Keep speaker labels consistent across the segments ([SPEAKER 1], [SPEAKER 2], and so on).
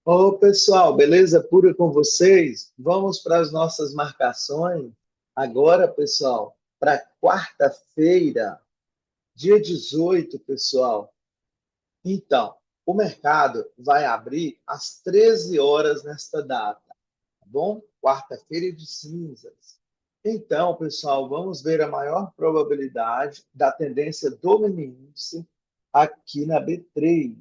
[SPEAKER 1] Ô, pessoal, beleza pura com vocês? Vamos para as nossas marcações. Agora, pessoal, para quarta-feira, dia 18, pessoal. Então, o mercado vai abrir às 13 horas nesta data, tá bom? Quarta-feira de cinzas. Então, pessoal, vamos ver a maior probabilidade da tendência do mini índice aqui na B3.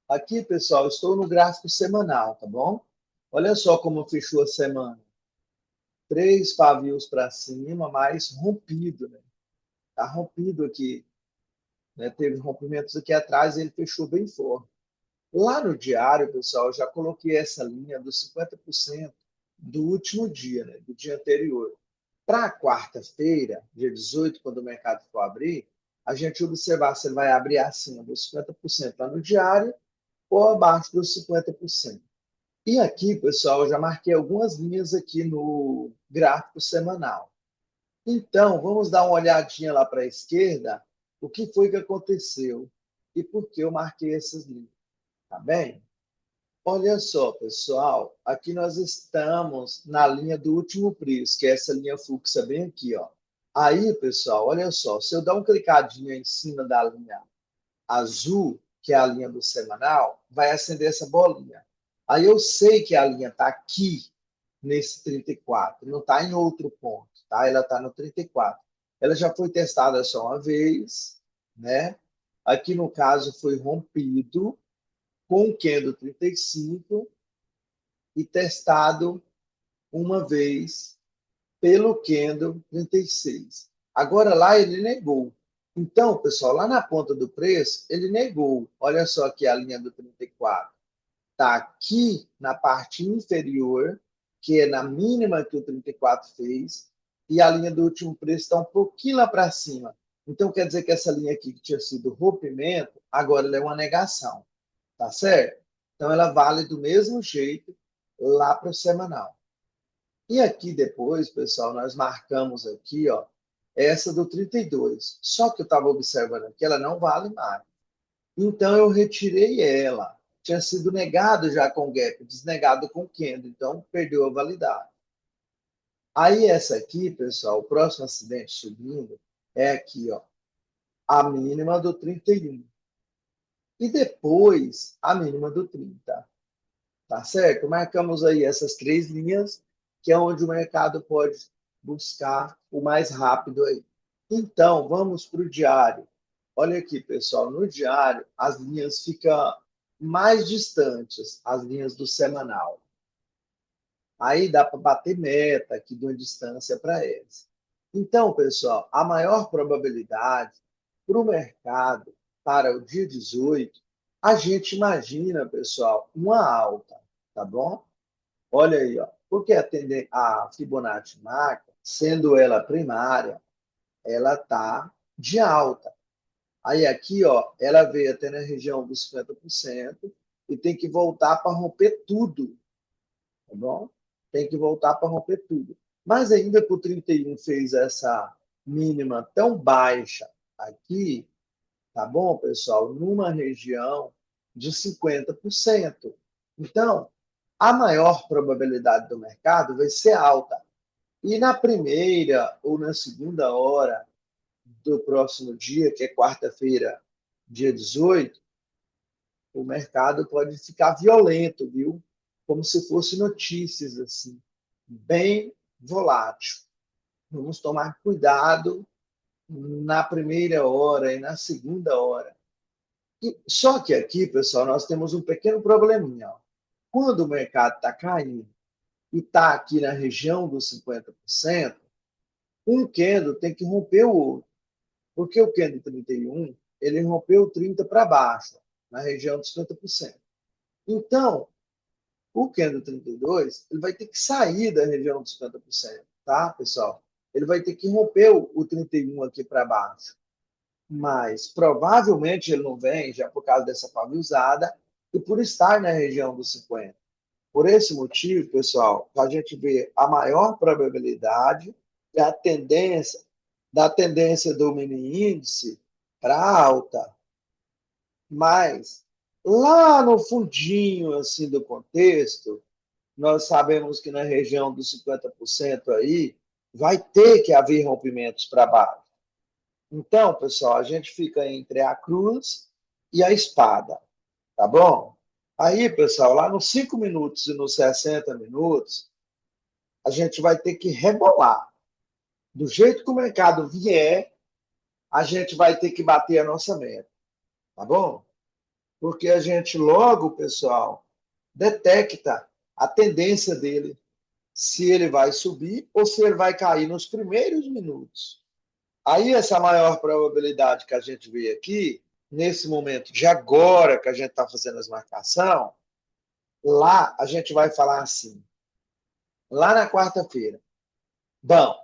[SPEAKER 1] Aqui, pessoal, estou no gráfico semanal, tá bom? Olha só como fechou a semana. Três pavios para cima, mais rompido, né? Tá rompido aqui, né? Teve rompimentos aqui atrás e ele fechou bem forte. Lá no diário, pessoal, eu já coloquei essa linha dos 50% do último dia, né? Do dia anterior. Para quarta-feira, dia 18, quando o mercado for abrir, a gente observar se ele vai abrir acima dos 50% lá no diário ou abaixo dos 50%. E aqui, pessoal, eu já marquei algumas linhas aqui no gráfico semanal. Então, vamos dar uma olhadinha lá para a esquerda, o que foi que aconteceu e por que eu marquei essas linhas, tá bem? Olha só, pessoal, aqui nós estamos na linha do último preço, que é essa linha fluxa bem aqui, ó. Aí, pessoal, olha só, se eu dar um clicadinho em cima da linha azul, que é a linha do semanal, vai acender essa bolinha. Aí eu sei que a linha está aqui nesse 34, não está em outro ponto, tá? Ela está no 34. Ela já foi testada só uma vez, né? Aqui no caso foi rompido com o candle 35 e testado uma vez pelo candle 36. Agora lá ele negou. Então, pessoal, lá na ponta do preço, ele negou. Olha só aqui a linha do 34. Está aqui na parte inferior, que é na mínima que o 34 fez, e a linha do último preço está um pouquinho lá para cima. Então, quer dizer que essa linha aqui, que tinha sido rompimento, agora ela é uma negação. Tá certo? Então, ela vale do mesmo jeito lá para o semanal. E aqui depois, pessoal, nós marcamos aqui, ó, essa do 32. Só que eu estava observando aqui, ela não vale mais. Então eu retirei ela. Tinha sido negado já com o gap, desnegado com o candle, então perdeu a validade. Aí essa aqui, pessoal, o próximo acidente subindo é aqui, ó, a mínima do 31. E depois a mínima do 30. Tá certo? Marcamos aí essas três linhas, que é onde o mercado pode buscar o mais rápido aí. Então, vamos para o diário. Olha aqui, pessoal, no diário, as linhas ficam mais distantes, as linhas do semanal. Aí dá para bater meta aqui de uma distância para elas. Então, pessoal, a maior probabilidade para o mercado para o dia 18, a gente imagina, pessoal, uma alta, tá bom? Olha aí, ó. Porque a Fibonacci marca, sendo ela primária, ela está de alta. Aí aqui, ó, ela veio até na região dos 50% e tem que voltar para romper tudo, tá bom? Tem que voltar para romper tudo. Mas ainda que o 31 fez essa mínima tão baixa aqui, tá bom, pessoal? Numa região de 50%. Então, a maior probabilidade do mercado vai ser alta. E na primeira ou na segunda hora do próximo dia, que é quarta-feira, dia 18, o mercado pode ficar violento, viu? Como se fosse notícias assim, bem volátil. Vamos tomar cuidado na primeira hora e na segunda hora. E, só que aqui, pessoal, nós temos um pequeno probleminha. Ó. Quando o mercado está caindo e está aqui na região dos 50%, um candle tem que romper o outro. Porque o candle 31, ele rompeu 30 para baixo, na região dos 50%. Então, o candle 32, ele vai ter que sair da região dos 50%, tá, pessoal? Ele vai ter que romper o 31 aqui para baixo. Mas provavelmente ele não vem, já por causa dessa pave usada e por estar na região dos 50. Por esse motivo, pessoal, a gente vê a maior probabilidade da tendência do mini índice para alta. Mas Lá no fundinho assim do contexto, nós sabemos que na região dos 50% aí vai ter que haver rompimentos para baixo. Então, pessoal, a gente fica entre a cruz e a espada, tá bom? Aí, pessoal, lá nos 5 minutos e nos 60 minutos, a gente vai ter que rebolar. Do jeito que o mercado vier, a gente vai ter que bater a nossa meta, tá bom? Porque a gente logo, pessoal, detecta a tendência dele, se ele vai subir ou se ele vai cair nos primeiros minutos. Aí essa maior probabilidade que a gente vê aqui, nesse momento de agora que a gente está fazendo as marcações, lá a gente vai falar assim, lá na quarta-feira, bom,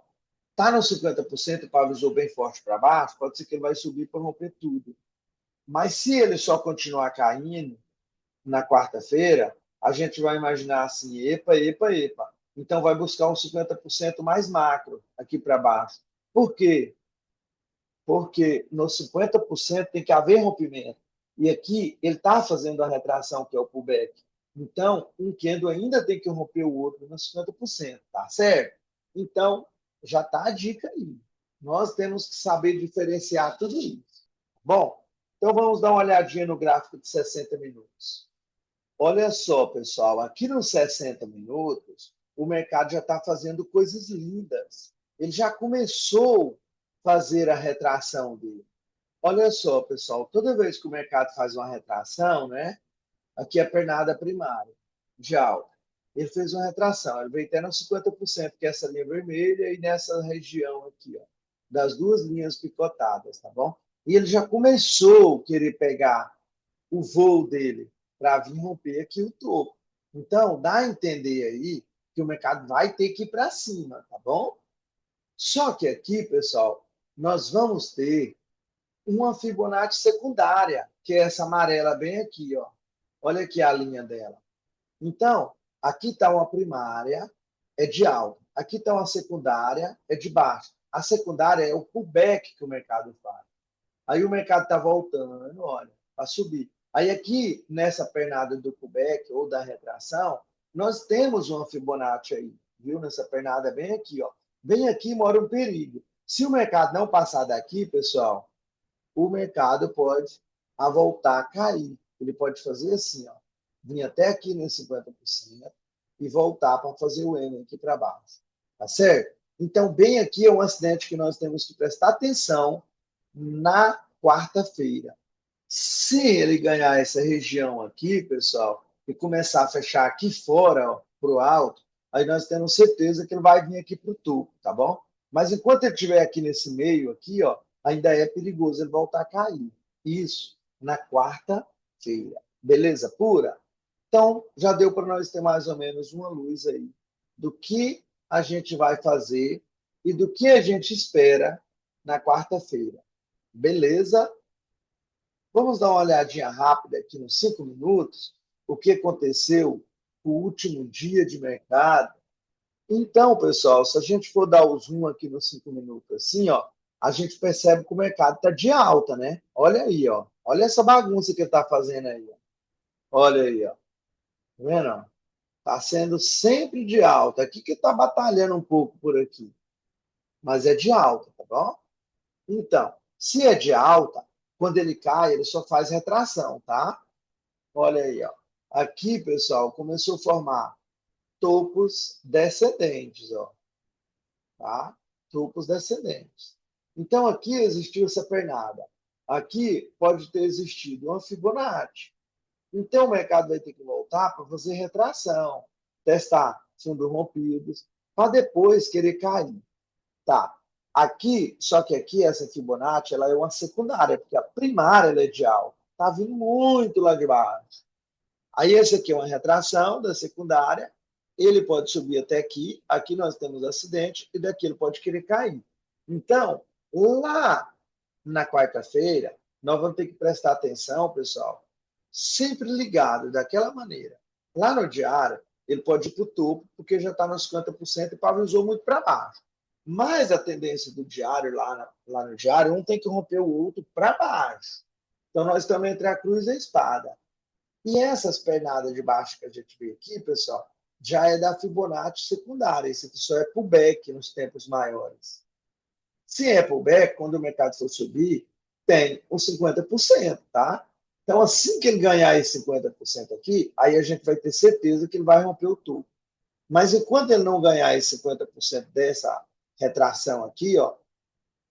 [SPEAKER 1] está no 50%, o pavizou bem forte para baixo, pode ser que ele vai subir para romper tudo. Mas se ele só continuar caindo na quarta-feira, a gente vai imaginar assim, epa, epa, epa. Então vai buscar um 50% mais macro aqui para baixo. Por quê? Porque nos 50% tem que haver rompimento. E aqui ele está fazendo a retração, que é o pullback. Então, um candle ainda tem que romper o outro nos 50%, tá certo? Então, já está a dica aí. Nós temos que saber diferenciar tudo isso. Bom, então vamos dar uma olhadinha no gráfico de 60 minutos. Olha só, pessoal, aqui nos 60 minutos, o mercado já está fazendo coisas lindas. Ele já começou a fazer a retração dele. Olha só, pessoal, toda vez que o mercado faz uma retração, né? Aqui é a pernada primária de alta. Ele fez uma retração, ele veio até nos 50%, que é essa linha vermelha, e nessa região aqui, ó, das duas linhas picotadas, tá bom? E ele já começou a querer pegar o voo dele para vir romper aqui o topo. Então, dá a entender aí que o mercado vai ter que ir para cima, tá bom? Só que aqui, pessoal, nós vamos ter uma Fibonacci secundária, que é essa amarela bem aqui, ó. Olha aqui a linha dela. Então, aqui está uma primária, é de alta. Aqui está uma secundária, é de baixo. A secundária é o pullback que o mercado faz. Aí o mercado está voltando, olha, para subir. Aí aqui, nessa pernada do pullback ou da retração, nós temos uma Fibonacci aí, viu? Nessa pernada bem aqui, ó. Bem aqui mora um perigo. Se o mercado não passar daqui, pessoal, o mercado pode voltar a cair. Ele pode fazer assim, ó, vir até aqui nesse 50% e voltar para fazer o M aqui para baixo. Tá certo? Então, bem aqui é um acidente que nós temos que prestar atenção na quarta-feira. Se ele ganhar essa região aqui, pessoal, e começar a fechar aqui fora para o alto, aí nós temos certeza que ele vai vir aqui para o topo, tá bom? Mas enquanto ele estiver aqui nesse meio, aqui, ó, ainda é perigoso ele voltar a cair. Isso na quarta-feira. Beleza pura? Então, já deu para nós ter mais ou menos uma luz aí do que a gente vai fazer e do que a gente espera na quarta-feira. Beleza? Vamos dar uma olhadinha rápida aqui nos 5 minutos, o que aconteceu no último dia de mercado. Então, pessoal, se a gente for dar o zoom aqui nos 5 minutos, assim, ó, a gente percebe que o mercado está de alta, né? Olha aí, ó. Olha essa bagunça que ele está fazendo aí. Ó. Olha aí, ó. Tá vendo? Está sendo sempre de alta. Aqui que está batalhando um pouco por aqui. Mas é de alta, tá bom? Então, se é de alta, quando ele cai, ele só faz retração, tá? Olha aí, ó. Aqui, pessoal, começou a formar topos descendentes, ó. Tá? Topos descendentes. Então, aqui existiu essa pernada. Aqui pode ter existido uma Fibonacci. Então, o mercado vai ter que voltar para fazer retração, testar fundos rompidos, para depois querer cair. Tá. Aqui, só que aqui essa Fibonacci, ela é uma secundária, porque a primária ela é de alta. Está vindo muito lá de baixo. Aí esse aqui é uma retração da secundária, ele pode subir até aqui, aqui nós temos acidente, e daqui ele pode querer cair. Então, lá na quarta-feira, nós vamos ter que prestar atenção, pessoal, sempre ligado daquela maneira. Lá no diário, ele pode ir para o topo, porque já está nos 50% e pavizou muito para baixo. Mas a tendência do diário, lá no diário, um tem que romper o outro para baixo. Então, nós estamos entre a cruz e a espada. E essas pernadas de baixo que a gente vê aqui, pessoal, já é da Fibonacci secundária. Esse aqui só é pullback nos tempos maiores. Se é pullback, quando o mercado for subir, tem os 50%, tá? Então, assim que ele ganhar esse 50% aqui, aí a gente vai ter certeza que ele vai romper o topo. Mas enquanto ele não ganhar esse 50% dessa retração aqui, ó,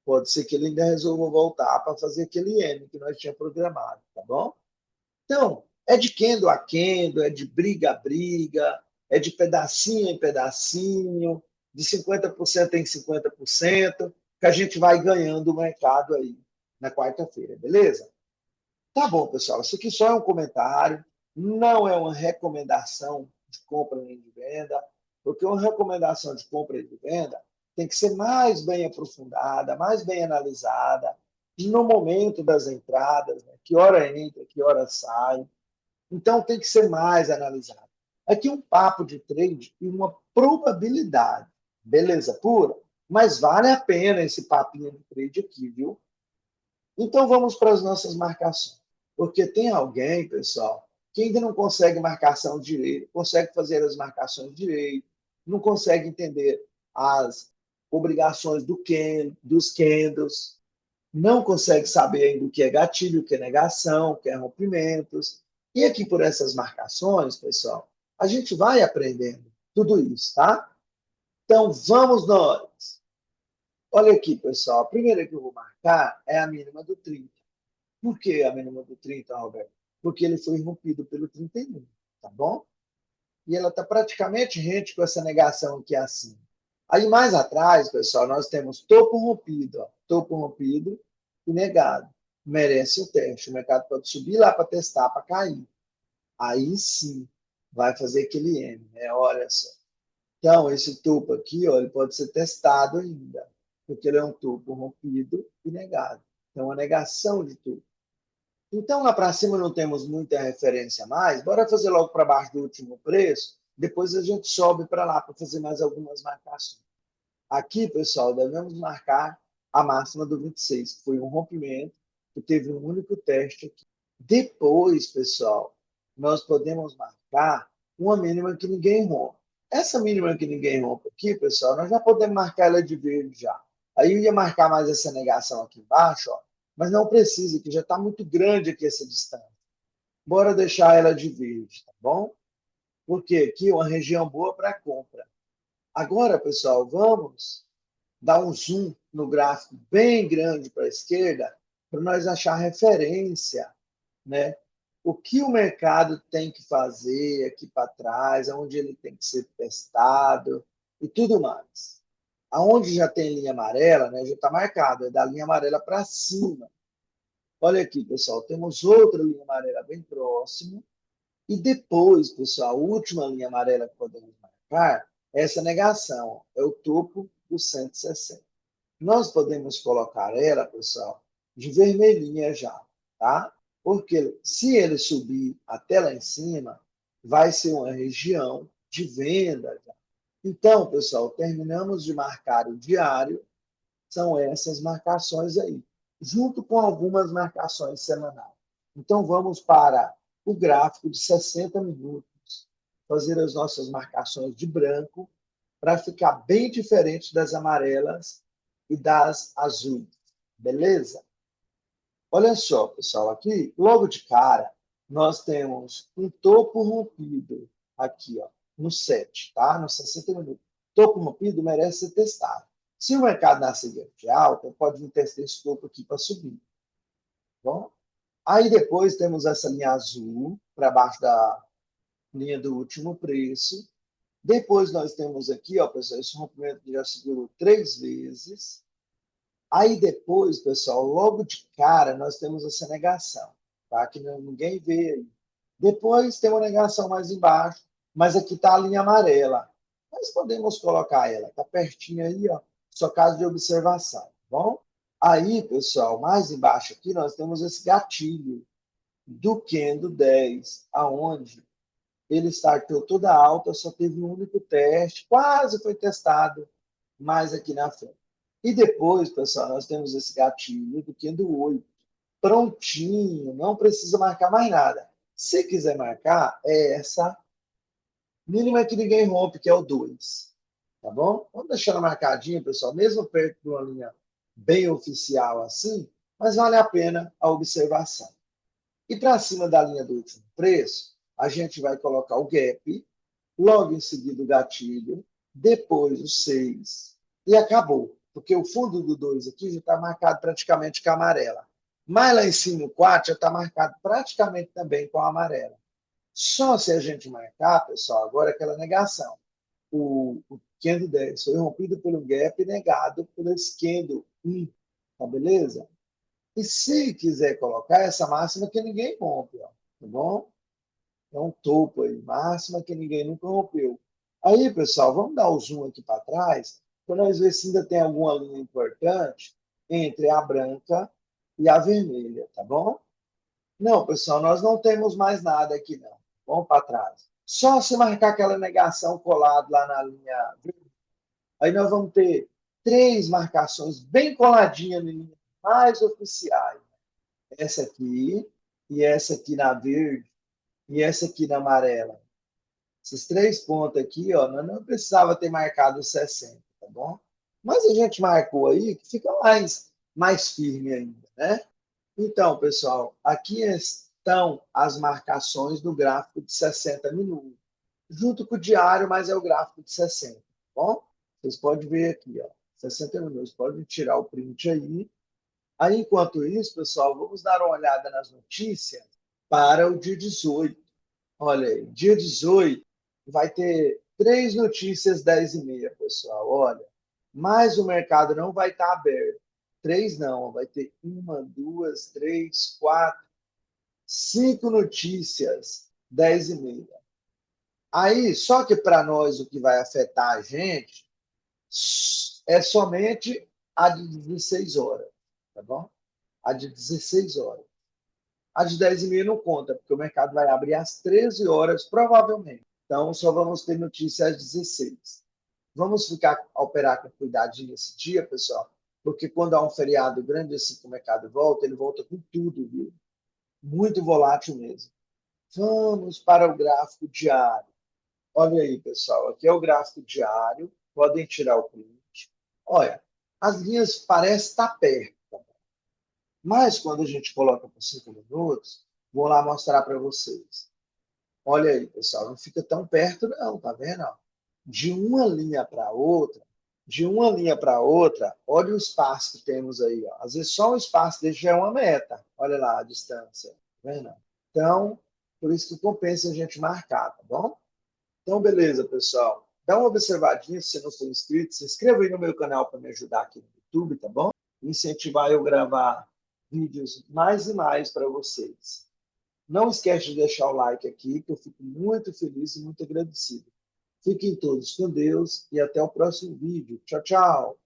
[SPEAKER 1] pode ser que ele ainda resolva voltar para fazer aquele M que nós tínhamos programado, tá bom? Então, é de candle a candle, é de briga a briga, é de pedacinho em pedacinho, de 50% em 50%, que a gente vai ganhando o mercado aí na quarta-feira, beleza? Tá bom, pessoal. Isso aqui só é um comentário, não é uma recomendação de compra nem de venda, porque uma recomendação de compra e de venda tem que ser mais bem aprofundada, mais bem analisada, no momento das entradas, né? Que hora entra, que hora sai. Então tem que ser mais analisado. Aqui um papo de trade e uma probabilidade. Beleza pura? Mas vale a pena esse papinho de trade aqui, viu? Então vamos para as nossas marcações. Porque tem alguém, pessoal, que ainda não consegue marcação direito, consegue fazer as marcações direito, não consegue entender as obrigações dos candles, não consegue saber ainda o que é gatilho, o que é negação, o que é rompimentos. E aqui por essas marcações, pessoal, a gente vai aprendendo tudo isso, tá? Então vamos nós. Olha aqui, pessoal. A primeira que eu vou marcar é a mínima do 30. Por que a mínima do 30, Roberto? Porque ele foi rompido pelo 31, tá bom? E ela está praticamente rente com essa negação aqui acima. Aí mais atrás, pessoal, nós temos topo rompido, ó, topo rompido e negado. Merece o teste. O mercado pode subir lá para testar, para cair. Aí sim, vai fazer aquele M, né? Olha só. Então, esse topo aqui, ó, ele pode ser testado ainda, porque ele é um topo rompido e negado. Então, a negação de topo. Então, lá para cima não temos muita referência mais. Bora fazer logo para baixo do último preço. Depois a gente sobe para lá para fazer mais algumas marcações. Aqui, pessoal, devemos marcar a máxima do 26, que foi um rompimento, que teve um único teste aqui. Depois, pessoal, nós podemos marcar uma mínima que ninguém rompe. Essa mínima que ninguém rompe aqui, pessoal, nós já podemos marcar ela de verde já. Aí eu ia marcar mais essa negação aqui embaixo, ó, mas não precisa, que já está muito grande aqui essa distância. Bora deixar ela de verde, tá bom? Porque aqui é uma região boa para compra. Agora, pessoal, vamos dar um zoom no gráfico bem grande para a esquerda para nós achar referência, né? O que o mercado tem que fazer aqui para trás, aonde ele tem que ser testado e tudo mais. Aonde já tem linha amarela, né, já está marcado, é da linha amarela para cima. Olha aqui, pessoal, temos outra linha amarela bem próximo. E depois, pessoal, a última linha amarela que podemos marcar é essa negação, é o topo do 160. Nós podemos colocar ela, pessoal, de vermelhinha já, tá? Porque se ele subir até lá em cima, vai ser uma região de venda já. Então, pessoal, terminamos de marcar o diário, são essas marcações aí, junto com algumas marcações semanais. Então, vamos para o gráfico de 60 minutos, fazer as nossas marcações de branco, para ficar bem diferente das amarelas e das azuis. Beleza? Olha só, pessoal, aqui, logo de cara, nós temos um topo rompido aqui, ó, no 7, tá? Nos 60 minutos. Topo rompido merece ser testado. Se o mercado nascer de alta, pode vir testar esse topo aqui para subir. Tá bom? Aí depois temos essa linha azul para baixo da linha do último preço. Depois nós temos aqui, ó, pessoal, esse rompimento já segurou 3 vezes. Aí depois, pessoal, logo de cara, nós temos essa negação, tá? Que ninguém vê aí. Depois tem uma negação mais embaixo, mas aqui está a linha amarela. Nós podemos colocar ela, está pertinho aí, ó, só caso de observação, tá bom? Aí, pessoal, mais embaixo aqui, nós temos esse gatilho do Kendo 10, aonde ele startou toda alta, só teve um único teste, quase foi testado mais aqui na frente. E depois, pessoal, nós temos esse gatilho do Kendo 8, prontinho, não precisa marcar mais nada. Se quiser marcar, é essa mínima que ninguém rompe, que é o 2. Tá bom? Vamos deixar ela marcadinha, pessoal, mesmo perto de uma linha bem oficial assim, mas vale a pena a observação. E para cima da linha do último preço, a gente vai colocar o gap, logo em seguida o gatilho, depois o 6 e acabou. Porque o fundo do 2 aqui já está marcado praticamente com a amarela. Mas lá em cima o 4 já está marcado praticamente também com a amarela. Só se a gente marcar, pessoal, agora aquela negação. O candle 10 foi rompido pelo gap negado por esse candle 1, tá beleza? E se quiser colocar essa máxima que ninguém rompe, ó, tá bom? É um topo aí, máxima que ninguém nunca rompeu. Aí, pessoal, vamos dar o zoom aqui para trás, para nós ver se ainda tem alguma linha importante entre a branca e a vermelha, tá bom? Não, pessoal, nós não temos mais nada aqui, não. Vamos para trás. Só se marcar aquela negação colada lá na linha verde. Aí nós vamos ter três marcações bem coladinhas em linhas mais oficiais. Essa aqui, e essa aqui na verde, e essa aqui na amarela. Esses três pontos aqui, ó, nós não precisava ter marcado 60, tá bom? Mas a gente marcou aí que fica mais firme ainda, né? Então, pessoal, aqui estão as marcações do gráfico de 60 minutos, junto com o diário, mas é o gráfico de 60, tá bom? Vocês podem ver aqui, ó, 60 minutos, podem tirar o print aí. Aí, enquanto isso, pessoal, vamos dar uma olhada nas notícias para o dia 18. Olha aí, dia 18 vai ter três notícias 10h30, pessoal. Olha, mas o mercado não vai estar aberto. Três não, vai ter uma, duas, três, quatro, cinco notícias 10h30. Aí, só que para nós o que vai afetar a gente é somente a de 16 horas, tá bom? A de 16 horas. A de 10h30 não conta, porque o mercado vai abrir às 13 horas, provavelmente. Então, só vamos ter notícia às 16. Vamos operar com cuidado nesse dia, pessoal, porque quando há um feriado grande assim que o mercado volta, ele volta com tudo, viu? Muito volátil mesmo. Vamos para o gráfico diário. Olha aí, pessoal, aqui é o gráfico diário. Podem tirar o print. Olha, as linhas parecem estar perto, mas quando a gente coloca por 5 minutos, vou lá mostrar para vocês. Olha aí, pessoal, não fica tão perto não, tá vendo? De uma linha para outra, olha o espaço que temos aí. Ó. Às vezes só um espaço desse já é uma meta. Olha lá a distância, tá vendo? Então, por isso que compensa a gente marcar, tá bom? Então, beleza, pessoal. Dá uma observadinha se você não for inscrito, se inscreva aí no meu canal para me ajudar aqui no YouTube, tá bom? Incentivar eu a gravar vídeos mais e mais para vocês. Não esquece de deixar o like aqui, que eu fico muito feliz e muito agradecido. Fiquem todos com Deus e até o próximo vídeo. Tchau, tchau!